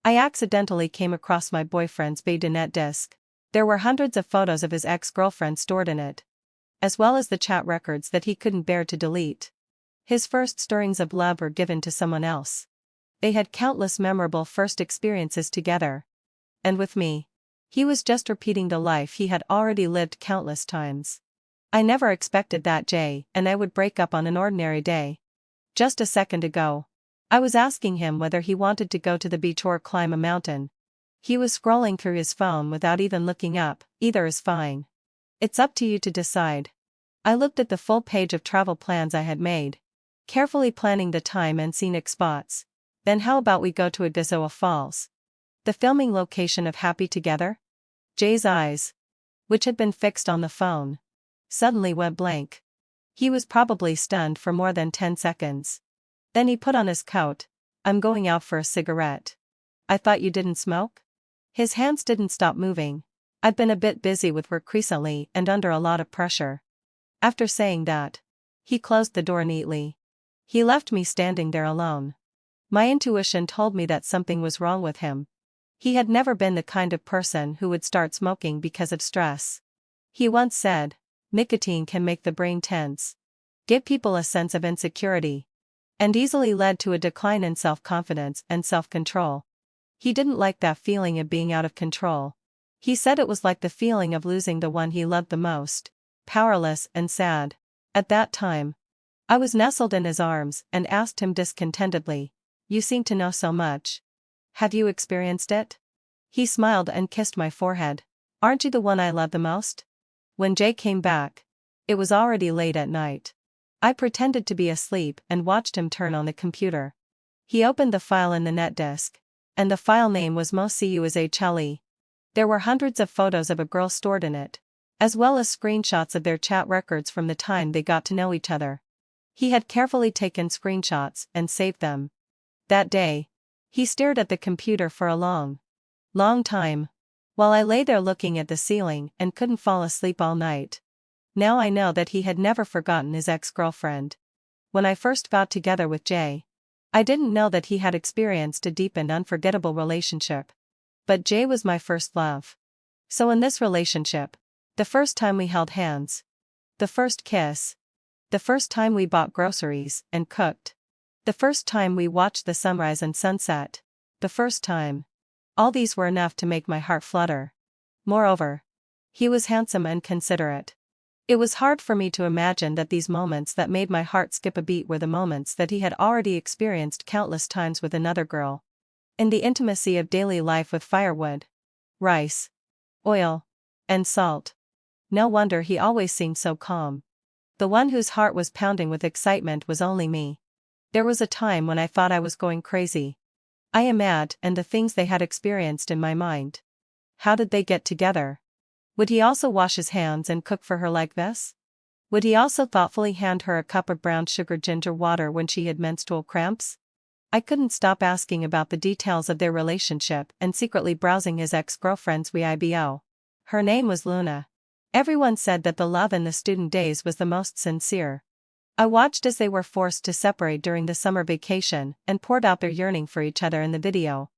I accidentally came across my boyfriend's bayonet disc. There were hundreds of photos of his ex-girlfriend stored in it, as well as the chat records that he couldn't bear to delete. His first stirrings of love were given to someone else. They had countless memorable first experiences together. And with me, he was just repeating the life he had already lived countless times. I never expected that Jay and I would break up on an ordinary day. Just a second ago, I was asking him whether he wanted to go to the beach or climb a mountain. He was scrolling through his phone without even looking up. Either is fine. It's up to you to decide. I looked at the full page of travel plans I had made, carefully planning the time and scenic spots. Then how about we go to Iguazu Falls? The filming location of Happy Together? Jay's eyes, which had been fixed on the phone, suddenly went blank. He was probably stunned for more than 10 seconds. Then he put on his coat. I'm going out for a cigarette. I thought you didn't smoke? His hands didn't stop moving. I'd been a bit busy with work recently and under a lot of pressure. After saying that, he closed the door neatly. He left me standing there alone. My intuition told me that something was wrong with him. He had never been the kind of person who would start smoking because of stress. He once said, nicotine can make the brain tense, give people a sense of insecurity, and easily led to a decline in self-confidence and self-control. He didn't like that feeling of being out of control. He said it was like the feeling of losing the one he loved the most, powerless and sad. At that time, I was nestled in his arms and asked him discontentedly, you seem to know so much. Have you experienced it? He smiled and kissed my forehead. Aren't you the one I love the most? When Jay came back, it was already late at night. I pretended to be asleep and watched him turn on the computer. He opened the file in the net disk, and the file name was MoCUSHLE. There were hundreds of photos of a girl stored in it, as well as screenshots of their chat records from the time they got to know each other. He had carefully taken screenshots and saved them. That day, he stared at the computer for a long time, while I lay there looking at the ceiling and couldn't fall asleep all night. Now I know that he had never forgotten his ex-girlfriend. When I first got together with Jay, I didn't know that he had experienced a deep and unforgettable relationship. But Jay was my first love. So in this relationship, the first time we held hands, the first kiss, the first time we bought groceries and cooked, the first time we watched the sunrise and sunset, the first time, all these were enough to make my heart flutter. Moreover, he was handsome and considerate. It was hard for me to imagine that these moments that made my heart skip a beat were the moments that he had already experienced countless times with another girl. In the intimacy of daily life with firewood, rice, oil, and salt. No wonder he always seemed so calm. The one whose heart was pounding with excitement was only me. There was a time when I thought I was going crazy. I imagined and the things they had experienced in my mind. How did they get together? Would he also wash his hands and cook for her like this? Would he also thoughtfully hand her a cup of brown sugar ginger water when she had menstrual cramps? I couldn't stop asking about the details of their relationship and secretly browsing his ex-girlfriend's Weibo. Her name was Luna. Everyone said that the love in the student days was the most sincere. I watched as they were forced to separate during the summer vacation and poured out their yearning for each other in the video.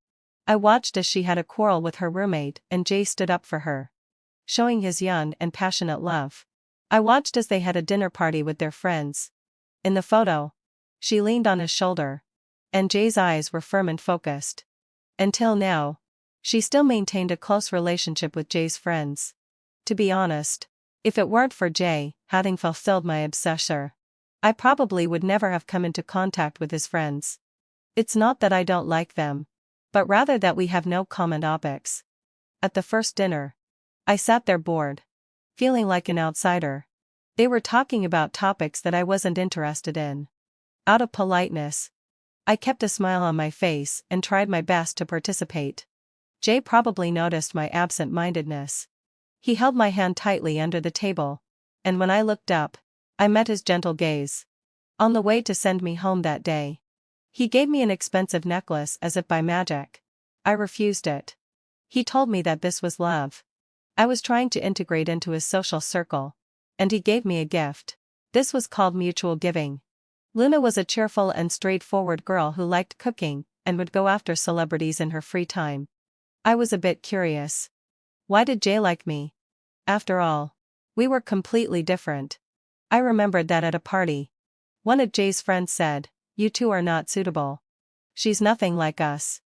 I watched as she had a quarrel with her roommate and Jay stood up for her, showing his young and passionate love. I watched as they had a dinner party with their friends. In the photo, she leaned on his shoulder, and Jay's eyes were firm and focused. Until now, she still maintained a close relationship with Jay's friends. To be honest, if it weren't for Jay having fulfilled my obsession, I probably would never have come into contact with his friends. It's not that I don't like them, but rather that we have no common topics. At the first dinner, I sat there bored, feeling like an outsider. They were talking about topics that I wasn't interested in. Out of politeness, I kept a smile on my face and tried my best to participate. Jay probably noticed my absent-mindedness. He held my hand tightly under the table, and when I looked up, I met his gentle gaze. On the way to send me home that day, he gave me an expensive necklace as if by magic. I refused it. He told me that this was love. I was trying to integrate into his social circle, and he gave me a gift. This was called mutual giving. Luna was a cheerful and straightforward girl who liked cooking and would go after celebrities in her free time. I was a bit curious. Why did Jay like me? After all, we were completely different. I remembered that at a party, one of Jay's friends said, "You two are not suitable. She's nothing like us."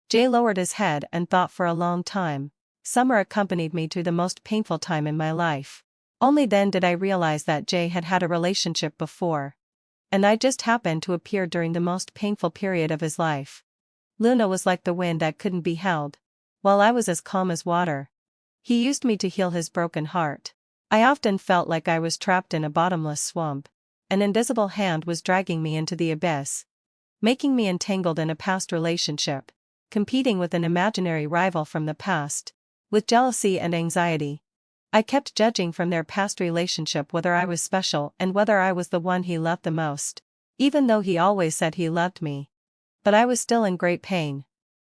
Jay lowered his head and thought for a long time. Summer accompanied me through the most painful time in my life. Only then did I realize that Jay had had a relationship before. And I just happened to appear during the most painful period of his life. Luna was like the wind that couldn't be held, while I was as calm as water. He used me to heal his broken heart. I often felt like I was trapped in a bottomless swamp. An invisible hand was dragging me into the abyss, making me entangled in a past relationship, competing with an imaginary rival from the past, with jealousy and anxiety. I kept judging from their past relationship whether I was special and whether I was the one he loved the most, even though he always said he loved me. But I was still in great pain.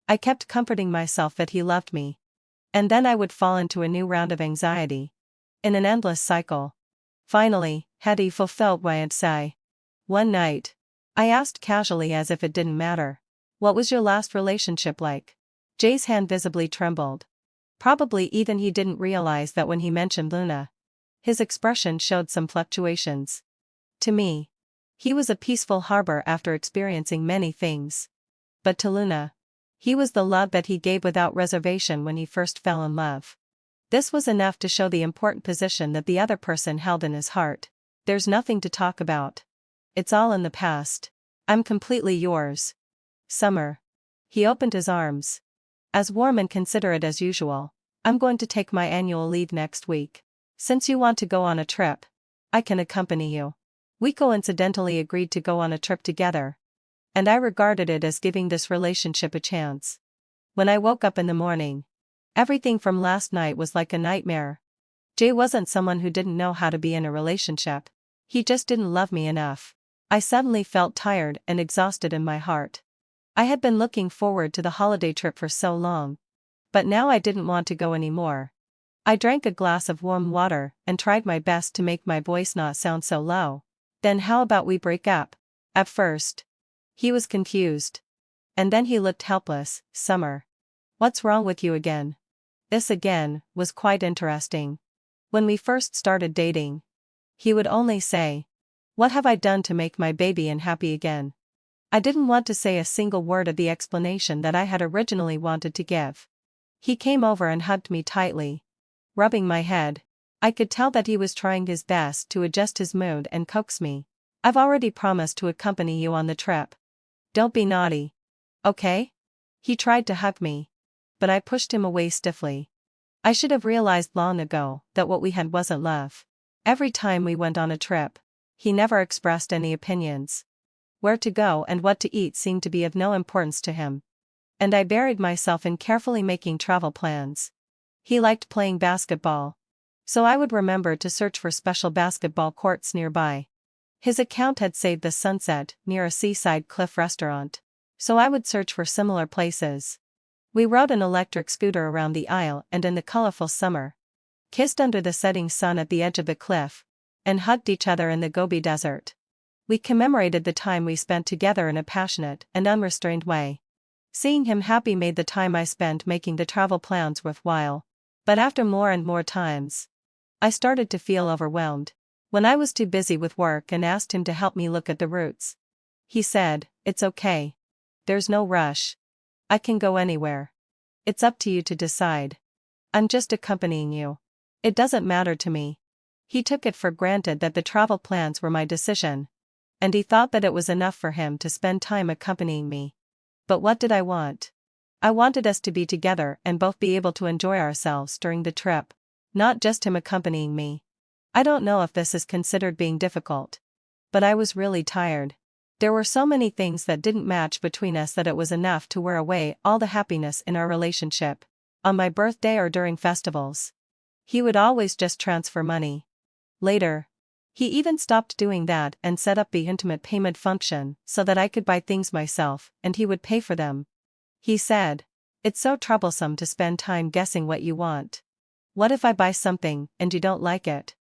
I kept comforting myself that he loved me. And then I would fall into a new round of anxiety. In an endless cycle. Finally, had he fulfilled my answer? One night, I asked casually as if it didn't matter, "What was your last relationship like?" Jay's hand visibly trembled. Probably even he didn't realize that when he mentioned Luna, his expression showed some fluctuations. To me, he was a peaceful harbor after experiencing many things. But to Luna, he was the love that he gave without reservation when he first fell in love. This was enough to show the important position that the other person held in his heart. "There's nothing to talk about. It's all in the past. I'm completely yours, Summer." He opened his arms. As warm and considerate as usual. "I'm going to take my annual leave next week. Since you want to go on a trip, I can accompany you." We coincidentally agreed to go on a trip together. And I regarded it as giving this relationship a chance. When I woke up in the morning, everything from last night was like a nightmare. Jay wasn't someone who didn't know how to be in a relationship. He just didn't love me enough. I suddenly felt tired and exhausted in my heart. I had been looking forward to the holiday trip for so long. But now I didn't want to go anymore. I drank a glass of warm water and tried my best to make my voice not sound so low. "Then how about we break up?" At first, he was confused. And then he looked helpless. "Summer. What's wrong with you again?" This again was quite interesting. When we first started dating, he would only say, "What have I done to make my baby unhappy again?" I didn't want to say a single word of the explanation that I had originally wanted to give. He came over and hugged me tightly, rubbing my head. I could tell that he was trying his best to adjust his mood and coax me. "I've already promised to accompany you on the trip. Don't be naughty. Okay?" He tried to hug me, but I pushed him away stiffly. I should have realized long ago that what we had wasn't love. Every time we went on a trip, he never expressed any opinions. Where to go and what to eat seemed to be of no importance to him. And I buried myself in carefully making travel plans. He liked playing basketball, so I would remember to search for special basketball courts nearby. His account had saved the Sunset near a seaside cliff restaurant, so I would search for similar places. We rode an electric scooter around the Isle and in the colorful summer, kissed under the setting sun at the edge of the cliff, and hugged each other in the Gobi Desert. We commemorated the time we spent together in a passionate and unrestrained way. Seeing him happy made the time I spent making the travel plans worthwhile. But after more and more times, I started to feel overwhelmed. When I was too busy with work and asked him to help me look at the routes, he said, "It's okay. There's no rush. I can go anywhere. It's up to you to decide. I'm just accompanying you. It doesn't matter to me." He took it for granted that the travel plans were my decision, and he thought that it was enough for him to spend time accompanying me. But what did I want? I wanted us to be together and both be able to enjoy ourselves during the trip, not just him accompanying me. I don't know if this is considered being difficult, but I was really tired. There were so many things that didn't match between us that it was enough to wear away all the happiness in our relationship. On my birthday or during festivals, he would always just transfer money. Later, he even stopped doing that and set up the intimate payment function so that I could buy things myself and he would pay for them. He said, "It's so troublesome to spend time guessing what you want. What if I buy something and you don't like it?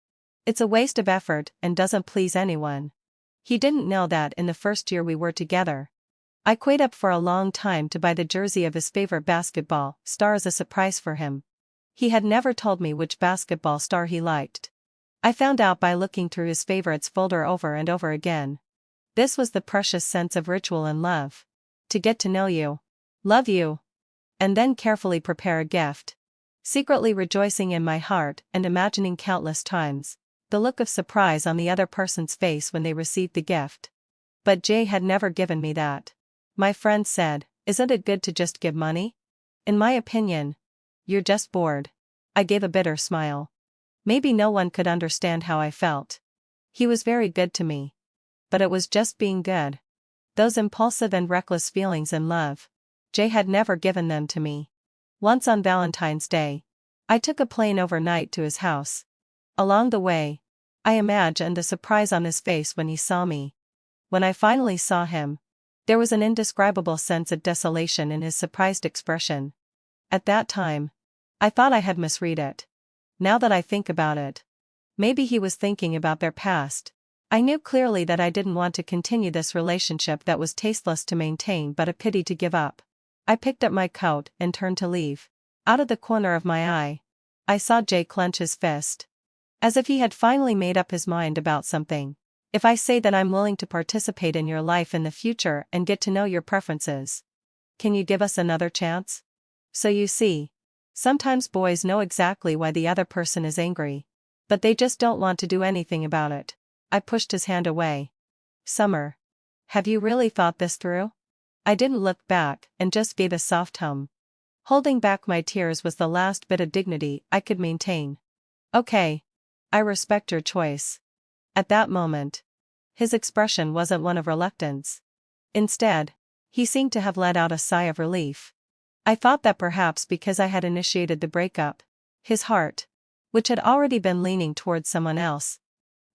It's a waste of effort and doesn't please anyone." He didn't know that in the first year we were together, I queued up for a long time to buy the jersey of his favorite basketball star as a surprise for him. He had never told me which basketball star he liked. I found out by looking through his favorites folder over and over again. This was the precious sense of ritual and love. To get to know you, love you, and then carefully prepare a gift. Secretly rejoicing in my heart and imagining countless times the look of surprise on the other person's face when they received the gift. But Jay had never given me that. My friend said, "Isn't it good to just give money? In my opinion, you're just bored." I gave a bitter smile. Maybe no one could understand how I felt. He was very good to me. But it was just being good. Those impulsive and reckless feelings in love, Jay had never given them to me. Once on Valentine's Day, I took a plane overnight to his house. Along the way, I imagined the surprise on his face when he saw me. When I finally saw him, there was an indescribable sense of desolation in his surprised expression. At that time, I thought I had misread it. Now that I think about it, maybe he was thinking about their past. I knew clearly that I didn't want to continue this relationship that was tasteless to maintain but a pity to give up. I picked up my coat and turned to leave. Out of the corner of my eye, I saw Jay clench his fist. As if he had finally made up his mind about something. "If I say that I'm willing to participate in your life in the future and get to know your preferences, can you give us another chance?" So you see, sometimes boys know exactly why the other person is angry, but they just don't want to do anything about it. I pushed his hand away. "Summer, have you really thought this through?" I didn't look back and just gave a soft hum. Holding back my tears was the last bit of dignity I could maintain. "Okay. I respect your choice." At that moment, his expression wasn't one of reluctance. Instead, he seemed to have let out a sigh of relief. I thought that perhaps because I had initiated the breakup, his heart, which had already been leaning towards someone else,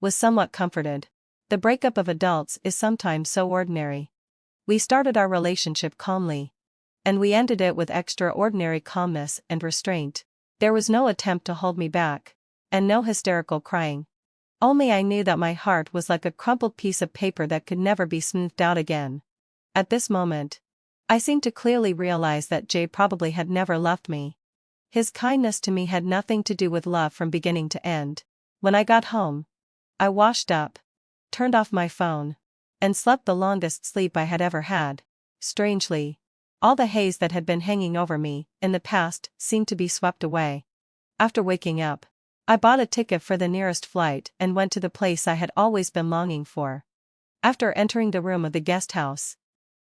was somewhat comforted. The breakup of adults is sometimes so ordinary. We started our relationship calmly, and we ended it with extraordinary calmness and restraint. There was no attempt to hold me back, and no hysterical crying. Only I knew that my heart was like a crumpled piece of paper that could never be smoothed out again. At this moment, I seemed to clearly realize that Jay probably had never loved me. His kindness to me had nothing to do with love from beginning to end. When I got home, I washed up, turned off my phone, and slept the longest sleep I had ever had. Strangely, all the haze that had been hanging over me in the past seemed to be swept away. After waking up, I bought a ticket for the nearest flight and went to the place I had always been longing for. After entering the room of the guest house,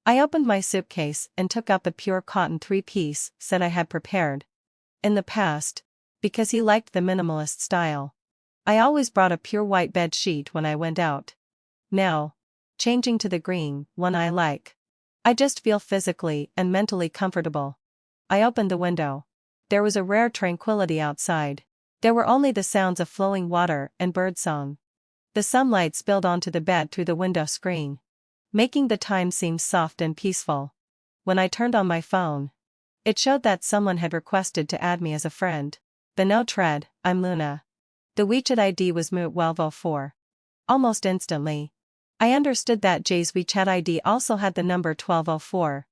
I opened my suitcase and took up a pure cotton three-piece set I had prepared. In the past, because he liked the minimalist style, I always brought a pure white bed sheet when I went out. Now, changing to the green one I like, I just feel physically and mentally comfortable. I opened the window. There was a rare tranquility outside. There were only the sounds of flowing water and birdsong. The sunlight spilled onto the bed through the window screen, making the time seem soft and peaceful. When I turned on my phone, it showed that someone had requested to add me as a friend. The note read, "I'm Luna." The WeChat ID was Moot1204. Almost instantly, I understood that Jay's WeChat ID also had the number 1204.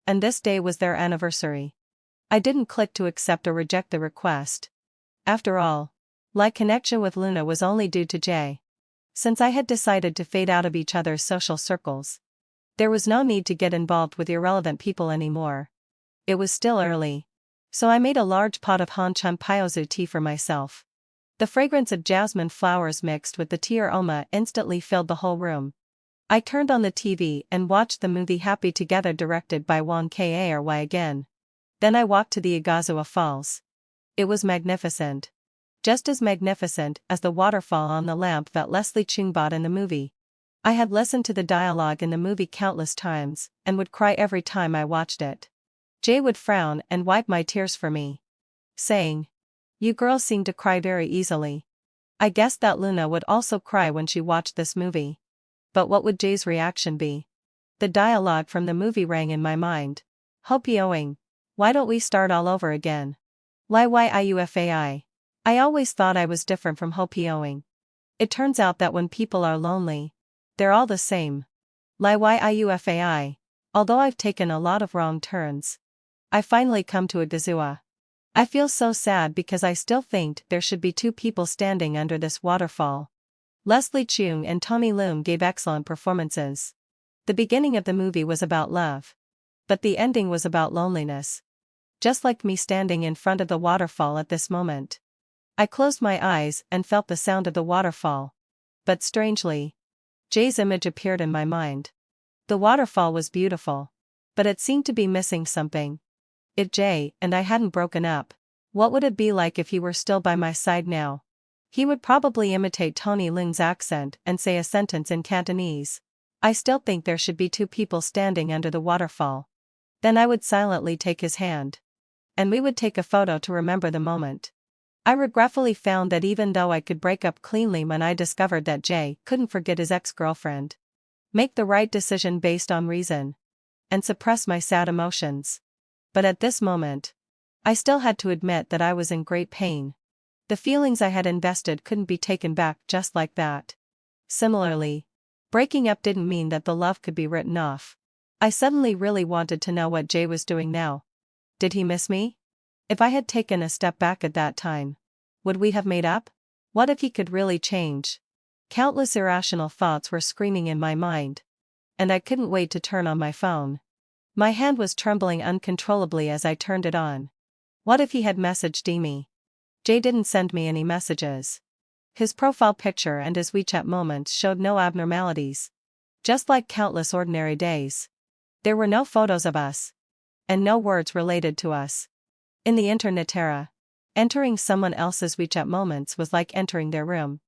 And this day was their anniversary. I didn't click to accept or reject the request. After all, my connection with Luna was only due to Jay. Since I had decided to fade out of each other's social circles, there was no need to get involved with irrelevant people anymore. It was still early, so I made a large pot of Hanchun Pyozu tea for myself. The fragrance of jasmine flowers mixed with the tea aroma instantly filled the whole room. I turned on the TV and watched the movie Happy Together directed by Wong Kar-wai again. Then I walked to the Iguazu Falls. It was magnificent. Just as magnificent as the waterfall on the lamp that Leslie Chung bought in the movie. I had listened to the dialogue in the movie countless times, and would cry every time I watched it. Jay would frown and wipe my tears for me, saying, "You girls seem to cry very easily." I guessed that Luna would also cry when she watched this movie. But what would Jay's reaction be? The dialogue from the movie rang in my mind. "Hopeoing. Why don't we start all over again? Yyufai. I always thought I was different from hopeoing. It turns out that when people are lonely, they're all the same. Yyufai. Although I've taken a lot of wrong turns, I finally come to Iguazu. I feel so sad because I still think there should be two people standing under this waterfall. Leslie Cheung and Tommy Leung gave excellent performances. The beginning of the movie was about love. But the ending was about loneliness. Just like me standing in front of the waterfall at this moment. I closed my eyes and felt the sound of the waterfall. But strangely, Jay's image appeared in my mind. The waterfall was beautiful. But it seemed to be missing something. If Jay and I hadn't broken up, what would it be like if he were still by my side now? He would probably imitate Tony Leung's accent and say a sentence in Cantonese. I still think there should be two people standing under the waterfall. Then I would silently take his hand. And we would take a photo to remember the moment. I regretfully found that even though I could break up cleanly when I discovered that Jay couldn't forget his ex-girlfriend, make the right decision based on reason, and suppress my sad emotions. But at this moment, I still had to admit that I was in great pain. The feelings I had invested couldn't be taken back just like that. Similarly, breaking up didn't mean that the love could be written off. I suddenly really wanted to know what Jay was doing now. Did he miss me? If I had taken a step back at that time, would we have made up? What if he could really change? Countless irrational thoughts were screaming in my mind. And I couldn't wait to turn on my phone. My hand was trembling uncontrollably as I turned it on. What if he had messaged me? Jay didn't send me any messages. His profile picture and his WeChat moments showed no abnormalities. Just like countless ordinary days. There were no photos of us. And no words related to us. In the internet era, entering someone else's WeChat moments was like entering their room.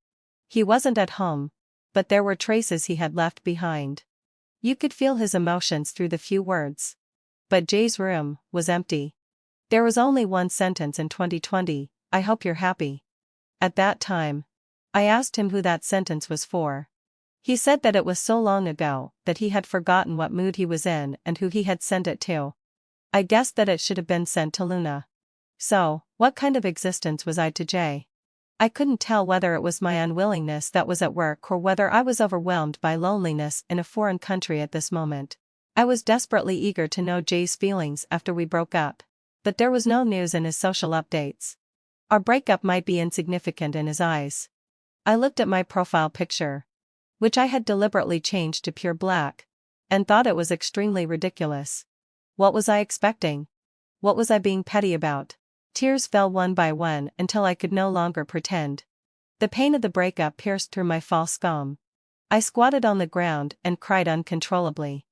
He wasn't at home, but there were traces he had left behind. You could feel his emotions through the few words. But Jay's room was empty. There was only one sentence in 2020, I hope you're happy. At that time, I asked him who that sentence was for. He said that it was so long ago that he had forgotten what mood he was in and who he had sent it to. I guessed that it should have been sent to Luna. So, what kind of existence was I to Jay? I couldn't tell whether it was my unwillingness that was at work or whether I was overwhelmed by loneliness in a foreign country at this moment. I was desperately eager to know Jay's feelings after we broke up. But there was no news in his social updates. Our breakup might be insignificant in his eyes. I looked at my profile picture, which I had deliberately changed to pure black, and thought it was extremely ridiculous. What was I expecting? What was I being petty about? Tears fell one by one until I could no longer pretend. The pain of the breakup pierced through my false calm. I squatted on the ground and cried uncontrollably.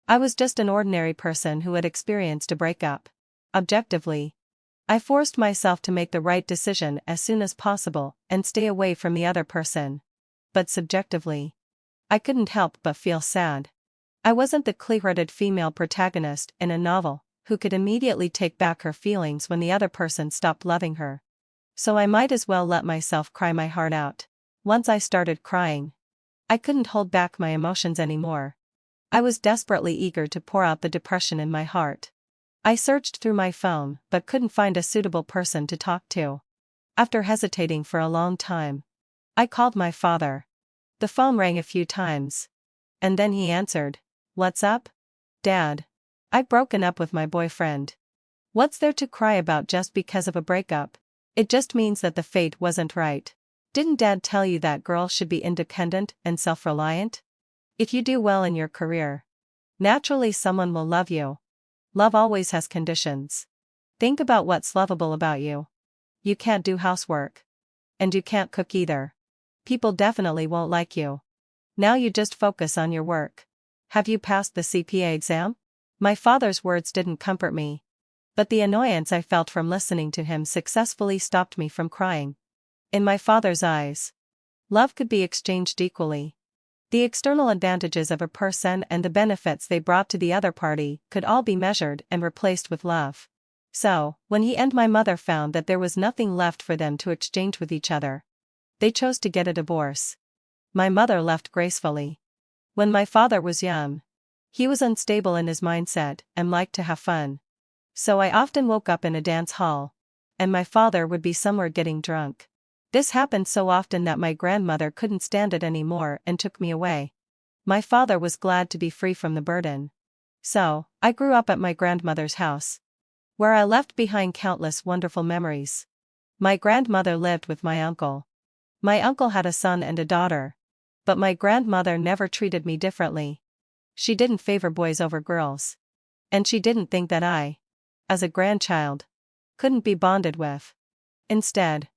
I was just an ordinary person who had experienced a breakup. Objectively, I forced myself to make the right decision as soon as possible and stay away from the other person. But subjectively, I couldn't help but feel sad. I wasn't the clear-headed female protagonist in a novel who could immediately take back her feelings when the other person stopped loving her. So I might as well let myself cry my heart out. Once I started crying, I couldn't hold back my emotions anymore. I was desperately eager to pour out the depression in my heart. I searched through my phone but couldn't find a suitable person to talk to. After hesitating for a long time, I called my father. The phone rang a few times. And then he answered. What's up? Dad. I've broken up with my boyfriend. What's there to cry about just because of a breakup? It just means that the fate wasn't right. Didn't Dad tell you that girls should be independent and self-reliant? If you do well in your career, naturally someone will love you. Love always has conditions. Think about what's lovable about you. You can't do housework. And you can't cook either. People definitely won't like you. Now you just focus on your work. Have you passed the CPA exam? My father's words didn't comfort me. But the annoyance I felt from listening to him successfully stopped me from crying. In my father's eyes, love could be exchanged equally. The external advantages of a person and the benefits they brought to the other party could all be measured and replaced with love. So, when he and my mother found that there was nothing left for them to exchange with each other, they chose to get a divorce. My mother left gracefully. When my father was young, he was unstable in his mindset and liked to have fun. So I often woke up in a dance hall, and my father would be somewhere getting drunk. This happened so often that my grandmother couldn't stand it anymore and took me away. My father was glad to be free from the burden. So, I grew up at my grandmother's house, where I left behind countless wonderful memories. My grandmother lived with my uncle. My uncle had a son and a daughter. But my grandmother never treated me differently. She didn't favor boys over girls. And she didn't think that I, as a grandchild, couldn't be bonded with. Instead,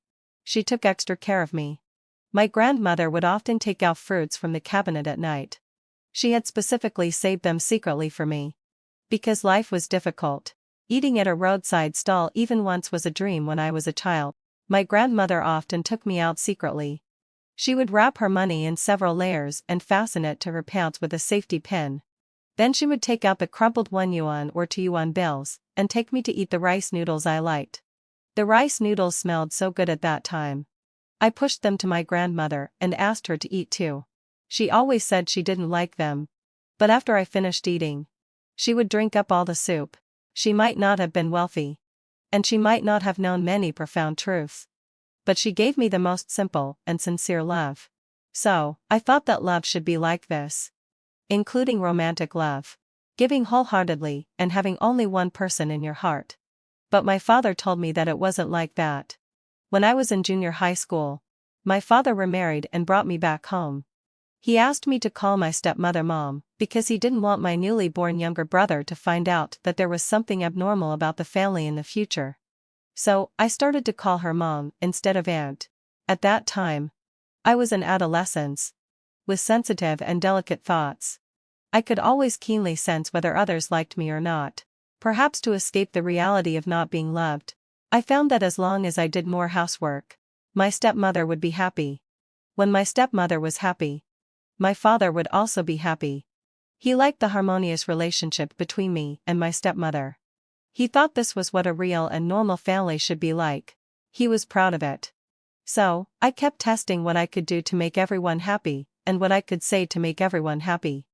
she took extra care of me. My grandmother would often take out fruits from the cabinet at night. She had specifically saved them secretly for me. Because life was difficult. Eating at a roadside stall even once was a dream when I was a child. My grandmother often took me out secretly. She would wrap her money in several layers and fasten it to her pants with a safety pin. Then she would take out the crumpled 1 yuan or 2 yuan bills and take me to eat the rice noodles I liked. The rice noodles smelled so good at that time. I pushed them to my grandmother and asked her to eat too. She always said she didn't like them. But after I finished eating, she would drink up all the soup. She might not have been wealthy. And she might not have known many profound truths. But she gave me the most simple and sincere love. So, I thought that love should be like this. Including romantic love. Giving wholeheartedly and having only one person in your heart. But my father told me that it wasn't like that. When I was in junior high school, my father remarried and brought me back home. He asked me to call my stepmother Mom, because he didn't want my newly born younger brother to find out that there was something abnormal about the family in the future. So, I started to call her Mom instead of Aunt. At that time, I was in adolescence, with sensitive and delicate thoughts. I could always keenly sense whether others liked me or not. Perhaps to escape the reality of not being loved, I found that as long as I did more housework, my stepmother would be happy. When my stepmother was happy, my father would also be happy. He liked the harmonious relationship between me and my stepmother. He thought this was what a real and normal family should be like. He was proud of it. So, I kept testing what I could do to make everyone happy, and what I could say to make everyone happy.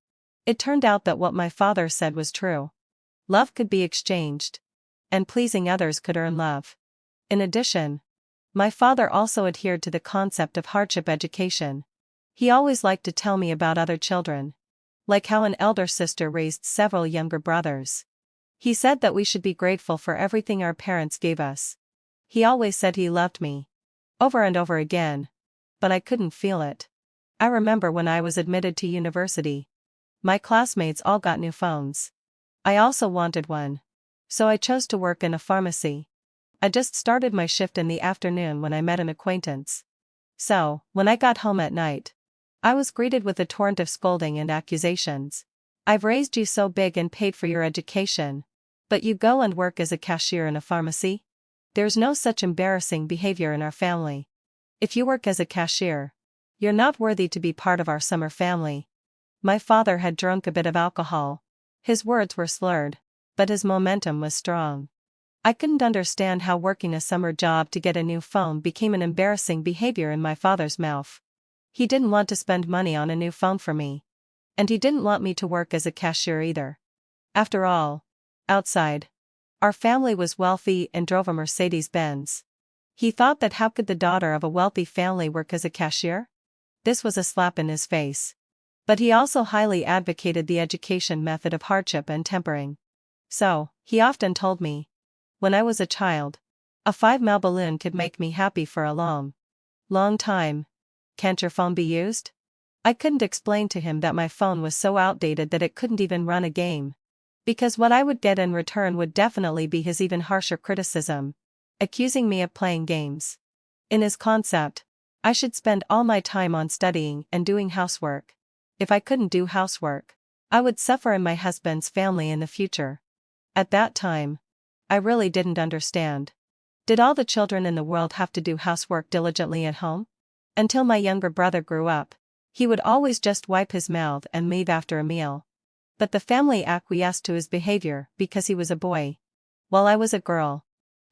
It turned out that what my father said was true. Love could be exchanged. And pleasing others could earn love. In addition, my father also adhered to the concept of hardship education. He always liked to tell me about other children. Like how an elder sister raised several younger brothers. He said that we should be grateful for everything our parents gave us. He always said he loved me. Over and over again. But I couldn't feel it. I remember when I was admitted to university. My classmates all got new phones. I also wanted one. So I chose to work in a pharmacy. I just started my shift in the afternoon when I met an acquaintance. So, when I got home at night, I was greeted with a torrent of scolding and accusations. I've raised you so big and paid for your education. But you go and work as a cashier in a pharmacy? There's no such embarrassing behavior in our family. If you work as a cashier, you're not worthy to be part of our summer family. My father had drunk a bit of alcohol. His words were slurred, but his momentum was strong. I couldn't understand how working a summer job to get a new phone became an embarrassing behavior in my father's mouth. He didn't want to spend money on a new phone for me. And he didn't want me to work as a cashier either. After all, outside, our family was wealthy and drove a Mercedes-Benz. He thought that how could the daughter of a wealthy family work as a cashier? This was a slap in his face. But he also highly advocated the education method of hardship and tempering. So, he often told me, when I was a child, a 5-mile balloon could make me happy for a long time. Can't your phone be used? I couldn't explain to him that my phone was so outdated that it couldn't even run a game. Because what I would get in return would definitely be his even harsher criticism, accusing me of playing games. In his concept, I should spend all my time on studying and doing housework. If I couldn't do housework, I would suffer in my husband's family in the future. At that time, I really didn't understand. Did all the children in the world have to do housework diligently at home? Until my younger brother grew up, he would always just wipe his mouth and leave after a meal. But the family acquiesced to his behavior because he was a boy, while I was a girl.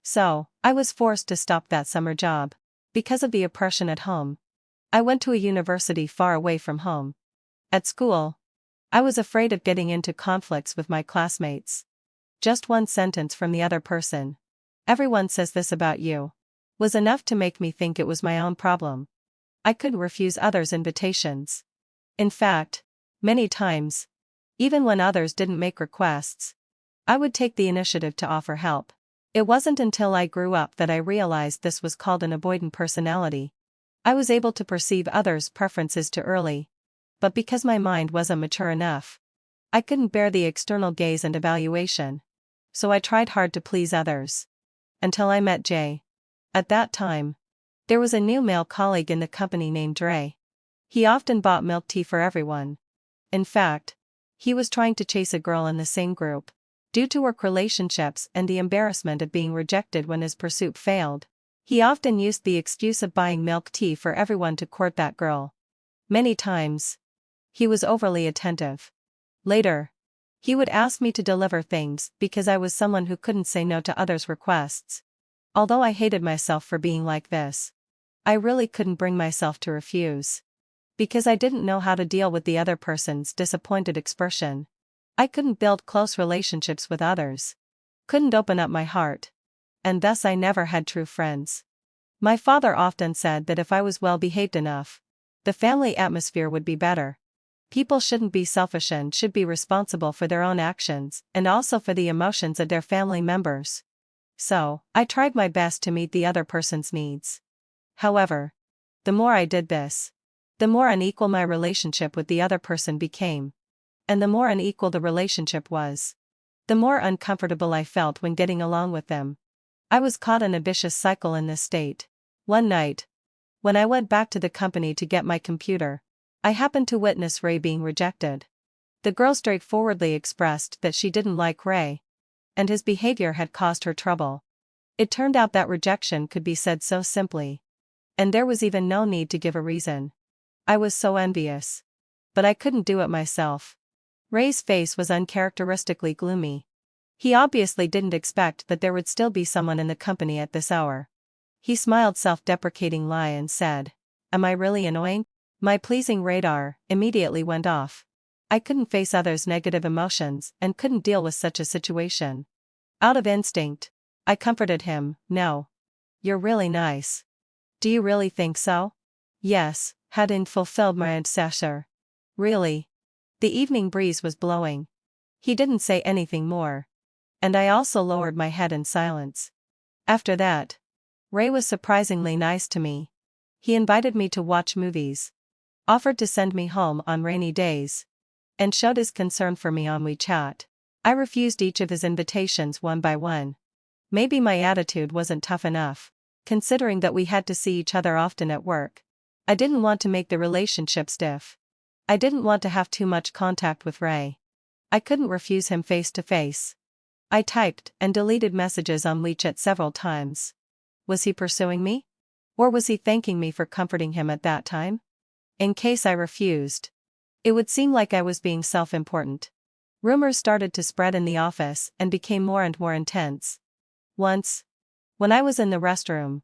So, I was forced to stop that summer job, because of the oppression at home. I went to a university far away from home. At school, I was afraid of getting into conflicts with my classmates. Just one sentence from the other person, "Everyone says this about you," was enough to make me think it was my own problem. I couldn't refuse others' invitations. In fact, many times, Even when others didn't make requests, I would take the initiative to offer help. It wasn't until I grew up that I realized this was called an avoidant personality. I was able to perceive others' preferences too early. But because my mind wasn't mature enough, I couldn't bear the external gaze and evaluation. So I tried hard to please others. Until I met Jay. At that time, there was a new male colleague in the company named Ray. He often bought milk tea for everyone. In fact, he was trying to chase a girl in the same group. Due to work relationships and the embarrassment of being rejected when his pursuit failed, he often used the excuse of buying milk tea for everyone to court that girl. Many times, he was overly attentive. Later, he would ask me to deliver things because I was someone who couldn't say no to others' requests. Although I hated myself for being like this, I really couldn't bring myself to refuse. Because I didn't know how to deal with the other person's disappointed expression. I couldn't build close relationships with others. Couldn't open up my heart. And thus I never had true friends. My father often said that if I was well behaved enough, the family atmosphere would be better. People shouldn't be selfish and should be responsible for their own actions and also for the emotions of their family members. So, I tried my best to meet the other person's needs. However, the more I did this, the more unequal my relationship with the other person became. And the more unequal the relationship was, the more uncomfortable I felt when getting along with them. I was caught in a vicious cycle in this state. One night, when I went back to the company to get my computer, I happened to witness Ray being rejected. The girl straightforwardly expressed that she didn't like Ray, and his behavior had caused her trouble. It turned out that rejection could be said so simply. And there was even no need to give a reason. I was so envious. But I couldn't do it myself. Ray's face was uncharacteristically gloomy. He obviously didn't expect that there would still be someone in the company at this hour. He smiled self-deprecatingly and said, "Am I really annoying?" My pleasing radar immediately went off. I couldn't face others' negative emotions and couldn't deal with such a situation. Out of instinct, I comforted him, "No. You're really nice." "Do you really think so?" Yes, hadn't fulfilled my antecessor. Really. The evening breeze was blowing. He didn't say anything more. And I also lowered my head in silence. After that, Ray was surprisingly nice to me. He invited me to watch movies, offered to send me home on rainy days, and showed his concern for me on WeChat. I refused each of his invitations one by one. Maybe my attitude wasn't tough enough, considering that we had to see each other often at work. I didn't want to make the relationship stiff. I didn't want to have too much contact with Ray. I couldn't refuse him face to face. I typed and deleted messages on WeChat several times. Was he pursuing me? Or was he thanking me for comforting him at that time? In case I refused, it would seem like I was being self-important. Rumors started to spread in the office and became more and more intense. Once, when I was in the restroom,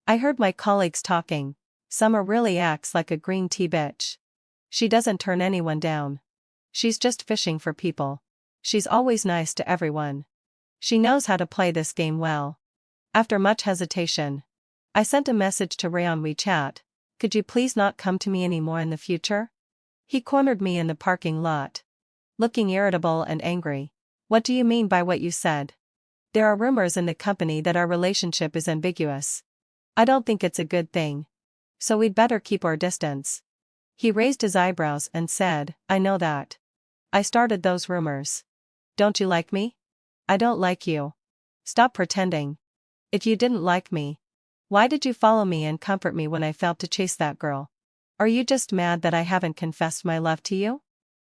I heard my colleagues talking. "Summer really acts like a green tea bitch. She doesn't turn anyone down. She's just fishing for people. She's always nice to everyone. She knows how to play this game well." After much hesitation, I sent a message to Ray on WeChat. "Could you please not come to me anymore in the future?" He cornered me in the parking lot, looking irritable and angry. "What do you mean by what you said? There are rumors in the company that our relationship is ambiguous. I don't think it's a good thing. So we'd better keep our distance." He raised his eyebrows and said, "I know that. I started those rumors. Don't you like me?" "I don't like you. Stop pretending. If you didn't like me, why did you follow me and comfort me when I failed to chase that girl? Are you just mad that I haven't confessed my love to you?"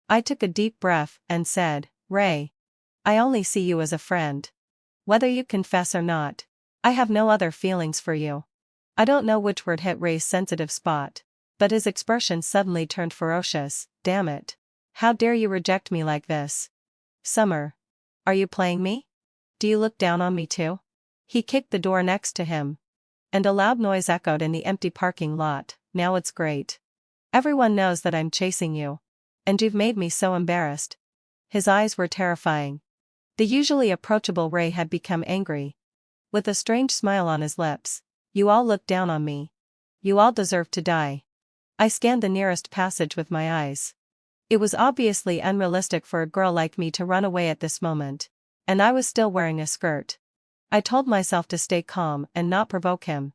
I took a deep breath and said, "Ray, I only see you as a friend. Whether you confess or not, I have no other feelings for you." I don't know which word hit Ray's sensitive spot, but his expression suddenly turned ferocious. "Damn it. How dare you reject me like this? Summer, are you playing me? Do you look down on me too?" He kicked the door next to him, and a loud noise echoed in the empty parking lot. "Now it's great. Everyone knows that I'm chasing you. And you've made me so embarrassed." His eyes were terrifying. The usually approachable Ray had become angry. With a strange smile on his lips. "You all look down on me. You all deserve to die." I scanned the nearest passage with my eyes. It was obviously unrealistic for a girl like me to run away at this moment. And I was still wearing a skirt. I told myself to stay calm and not provoke him.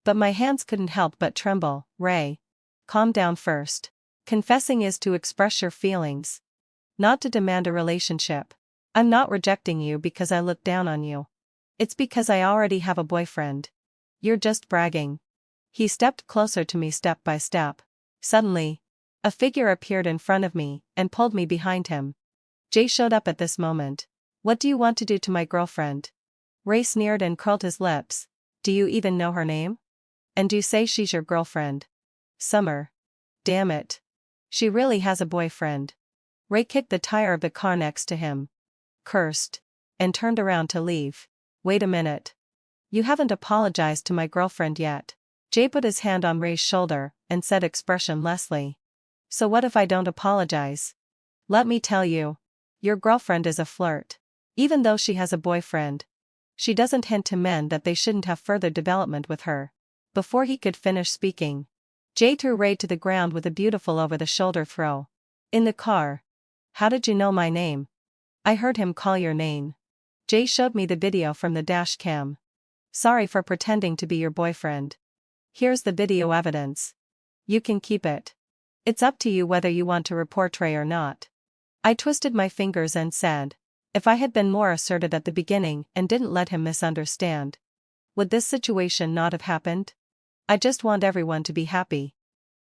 But my hands couldn't help but tremble. Ray. Calm down first. Confessing is to express your feelings, not to demand a relationship. I'm not rejecting you because I look down on you. It's because I already have a boyfriend. You're just bragging. He stepped closer to me step by step. Suddenly, a figure appeared in front of me and pulled me behind him. Jay showed up at this moment. What do you want to do to my girlfriend? Ray sneered and curled his lips. Do you even know her name? And you say she's your girlfriend? Summer. Damn it. She really has a boyfriend. Ray kicked the tire of the car next to him, cursed, and turned around to leave. Wait a minute. You haven't apologized to my girlfriend yet. Jay put his hand on Ray's shoulder and said expressionlessly. So what if I don't apologize? Let me tell you. Your girlfriend is a flirt. Even though she has a boyfriend, she doesn't hint to men that they shouldn't have further development with her. Before he could finish speaking, Jay threw Ray to the ground with a beautiful over-the-shoulder throw. In the car. How did you know my name? I heard him call your name. Jay showed me the video from the dash cam. Sorry for pretending to be your boyfriend. Here's the video evidence. You can keep it. It's up to you whether you want to report Ray or not. I twisted my fingers and said, if I had been more assertive at the beginning and didn't let him misunderstand, would this situation not have happened? I just want everyone to be happy.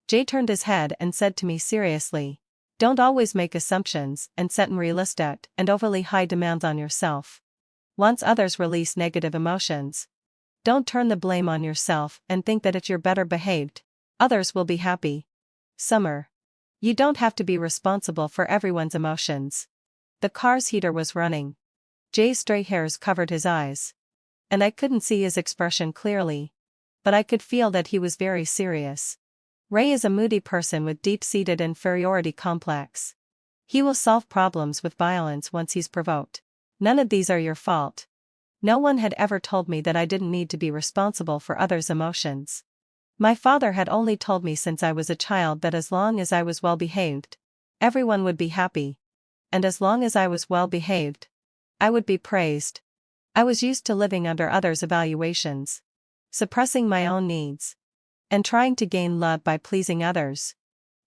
Jay turned his head and said to me seriously, don't always make assumptions and set unrealistic and overly high demands on yourself. Once others release negative emotions, don't turn the blame on yourself and think that if you're better behaved, others will be happy. Summer. You don't have to be responsible for everyone's emotions. The car's heater was running. Jay's stray hairs covered his eyes. And I couldn't see his expression clearly, but I could feel that he was very serious. Ray is a moody person with deep-seated inferiority complex. He will solve problems with violence once he's provoked. None of these are your fault. No one had ever told me that I didn't need to be responsible for others' emotions. My father had only told me since I was a child that as long as I was well-behaved, everyone would be happy. And as long as I was well-behaved, I would be praised. I was used to living under others' evaluations, suppressing my own needs, and trying to gain love by pleasing others.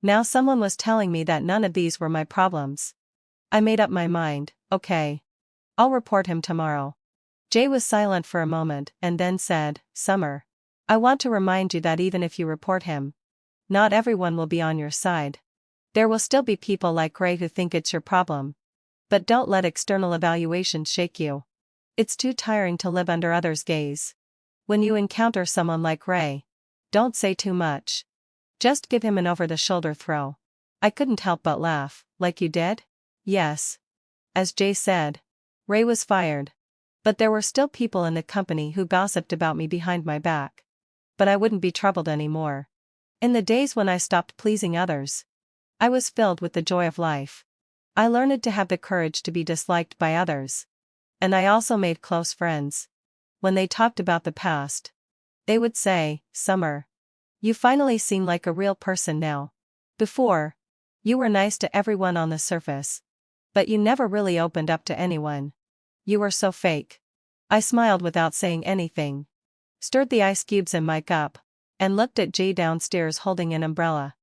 Now someone was telling me that none of these were my problems. I made up my mind, okay. I'll report him tomorrow. Jay was silent for a moment and then said, Summer. I want to remind you that even if you report him, not everyone will be on your side. There will still be people like Ray who think it's your problem. But don't let external evaluations shake you. It's too tiring to live under others' gaze. When you encounter someone like Ray, don't say too much. Just give him an over-the-shoulder throw. I couldn't help but laugh. Like you did? Yes. As Jay said, Ray was fired. But there were still people in the company who gossiped about me behind my back. But I wouldn't be troubled anymore. In the days when I stopped pleasing others, I was filled with the joy of life. I learned to have the courage to be disliked by others. And I also made close friends. When they talked about the past, they would say, Summer, you finally seem like a real person now. Before, you were nice to everyone on the surface. But you never really opened up to anyone. You were so fake. I smiled without saying anything, stirred the ice cubes in my cup, and looked at Jay downstairs holding an umbrella.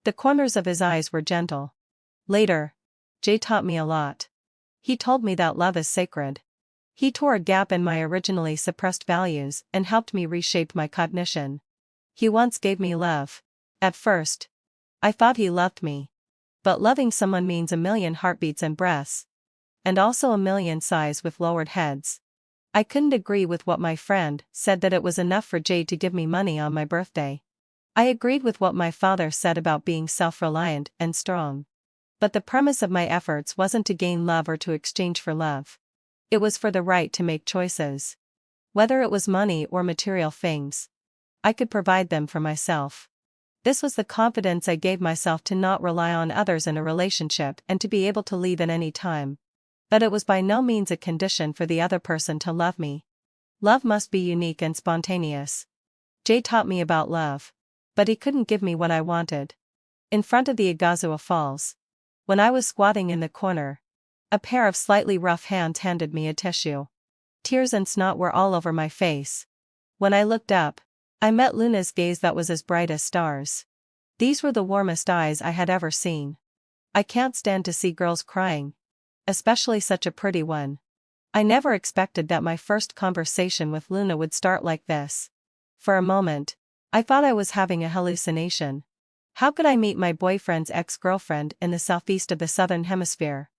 The corners of his eyes were gentle. Later, Jay taught me a lot. He told me that love is sacred. He tore a gap in my originally suppressed values and helped me reshape my cognition. He once gave me love. At first, I thought he loved me. But loving someone means a million heartbeats and breaths. And also a million sighs with lowered heads. I couldn't agree with what my friend said that it was enough for Jay to give me money on my birthday. I agreed with what my father said about being self-reliant and strong. But the premise of my efforts wasn't to gain love or to exchange for love. It was for the right to make choices. Whether it was money or material things, I could provide them for myself. This was the confidence I gave myself to not rely on others in a relationship and to be able to leave at any time. But it was by no means a condition for the other person to love me. Love must be unique and spontaneous. Jay taught me about love. But he couldn't give me what I wanted. In front of the Iguazu Falls, When I was squatting in the corner, a pair of slightly rough hands handed me a tissue. Tears and snot were all over my face. When I looked up, I met Luna's gaze that was as bright as stars. These were the warmest eyes I had ever seen. I can't stand to see girls crying, especially such a pretty one. I never expected that my first conversation with Luna would start like this. For a moment, I thought I was having a hallucination. How could I meet my boyfriend's ex-girlfriend in the southeast of the southern hemisphere?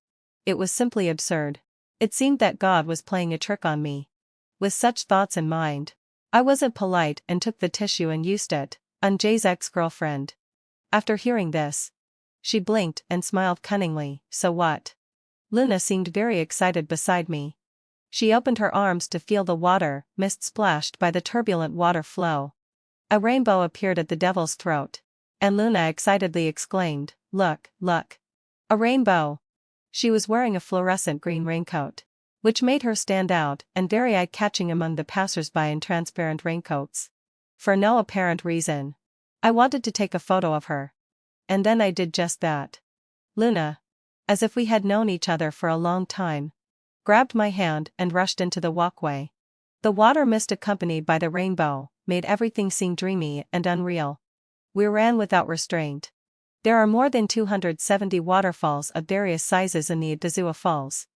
It was simply absurd. It seemed that God was playing a trick on me. With such thoughts in mind, I wasn't polite and took the tissue and used it on Jay's ex-girlfriend. After hearing this, she blinked and smiled cunningly. So what? Luna seemed very excited beside me. She opened her arms to feel the water mist splashed by the turbulent water flow. A rainbow appeared at the devil's throat, and Luna excitedly exclaimed, "Look, look! A rainbow!" She was wearing a fluorescent green raincoat, which made her stand out and very eye-catching among the passers-by in transparent raincoats. For no apparent reason, I wanted to take a photo of her. And then I did just that. Luna, as if we had known each other for a long time, grabbed my hand and rushed into the walkway. The water mist accompanied by the rainbow made everything seem dreamy and unreal. We ran without restraint. There are more than 270 waterfalls of various sizes in the Iguazu Falls.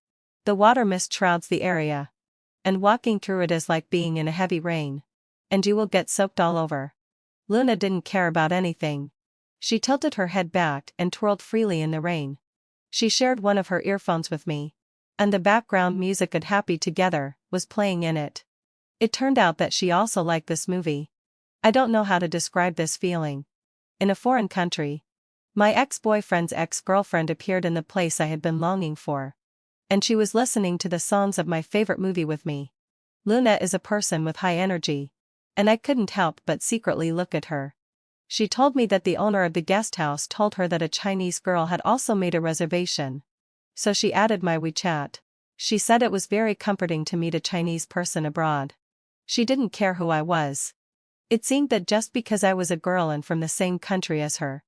The water mist shrouds the area, and walking through it is like being in a heavy rain, and you will get soaked all over. Luna didn't care about anything. She tilted her head back and twirled freely in the rain. She shared one of her earphones with me, and the background music of Happy Together was playing in it. It turned out that she also liked this movie. I don't know how to describe this feeling. In a foreign country, my ex-boyfriend's ex-girlfriend appeared in the place I had been longing for, and she was listening to the songs of my favorite movie with me. Luna is a person with high energy, and I couldn't help but secretly look at her. She told me that the owner of the guest house told her that a Chinese girl had also made a reservation. So she added my WeChat. She said it was very comforting to meet a Chinese person abroad. She didn't care who I was. It seemed that just because I was a girl and from the same country as her,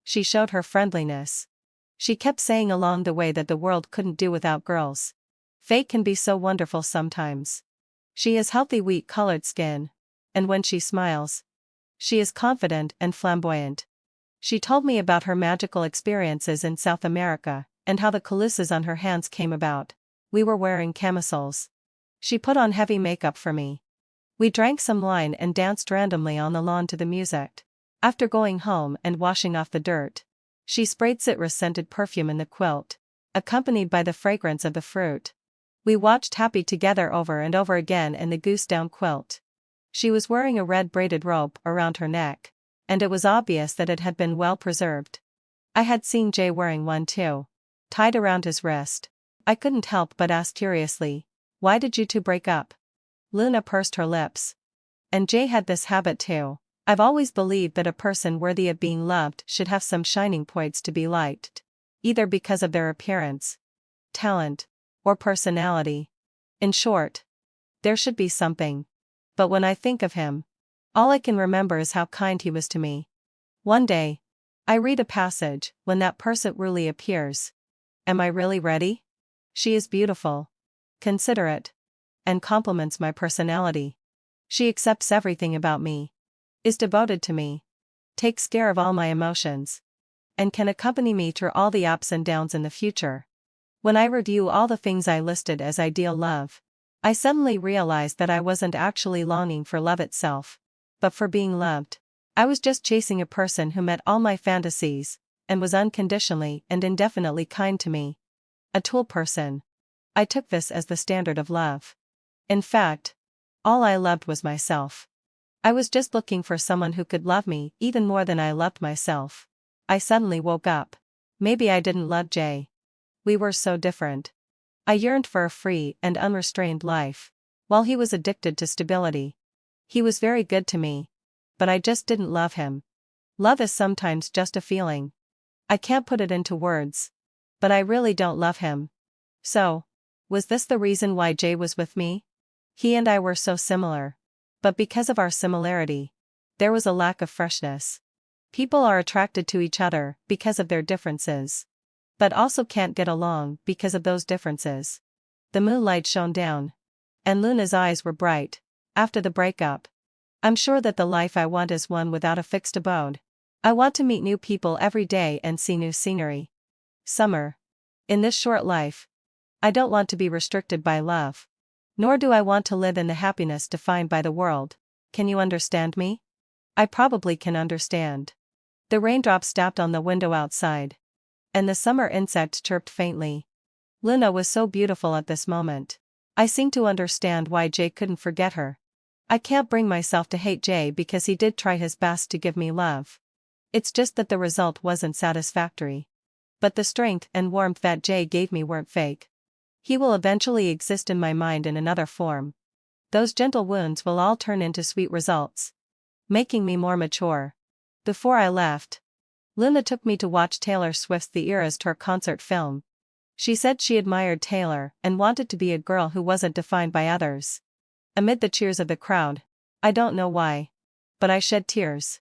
she showed her friendliness. She kept saying along the way that the world couldn't do without girls. Fate can be so wonderful sometimes. She has healthy wheat-colored skin, and when she smiles, she is confident and flamboyant. She told me about her magical experiences in South America, and how the calluses on her hands came about. We were wearing camisoles. She put on heavy makeup for me. We drank some wine and danced randomly on the lawn to the music. After going home and washing off the dirt, she sprayed citrus-scented perfume in the quilt, accompanied by the fragrance of the fruit. We watched Happy Together over and over again in the goose-down quilt. She was wearing a red braided rope around her neck, and it was obvious that it had been well preserved. I had seen Jay wearing one too, tied around his wrist. I couldn't help but ask curiously, "Why did you two break up?" Luna pursed her lips. "And Jay had this habit too. I've always believed that a person worthy of being loved should have some shining points to be liked, either because of their appearance, talent, or personality. In short, there should be something. But when I think of him, all I can remember is how kind he was to me. One day, I read a passage, when that person really appears. Am I really ready? She is beautiful, considerate, and compliments my personality. She accepts everything about me, is devoted to me, takes care of all my emotions, and can accompany me through all the ups and downs in the future. When I review all the things I listed as ideal love, I suddenly realized that I wasn't actually longing for love itself, but for being loved. I was just chasing a person who met all my fantasies, and was unconditionally and indefinitely kind to me. A tool person. I took this as the standard of love. In fact, all I loved was myself. I was just looking for someone who could love me even more than I loved myself. I suddenly woke up. Maybe I didn't love Jay. We were so different. I yearned for a free and unrestrained life, while he was addicted to stability. He was very good to me, but I just didn't love him. Love is sometimes just a feeling. I can't put it into words, but I really don't love him. So, was this the reason why Jay was with me? He and I were so similar, but because of our similarity, there was a lack of freshness. People are attracted to each other because of their differences. but also can't get along because of those differences. The moonlight shone down. And Luna's eyes were bright. After the breakup, I'm sure that the life I want is one without a fixed abode. I want to meet new people every day and see new scenery. Summer. In this short life, I don't want to be restricted by love. Nor do I want to live in the happiness defined by the world. Can you understand me? I probably can understand. The raindrops tapped on the window outside. And the summer insects chirped faintly. Luna was so beautiful at this moment. I seem to understand why Jay couldn't forget her. I can't bring myself to hate Jay because he did try his best to give me love. It's just that the result wasn't satisfactory. But the strength and warmth that Jay gave me weren't fake. He will eventually exist in my mind in another form. Those gentle wounds will all turn into sweet results, making me more mature. Before I left, Luna took me to watch Taylor Swift's The Eras Tour concert film. She said she admired Taylor and wanted to be a girl who wasn't defined by others. Amid the cheers of the crowd, I don't know why, but I shed tears.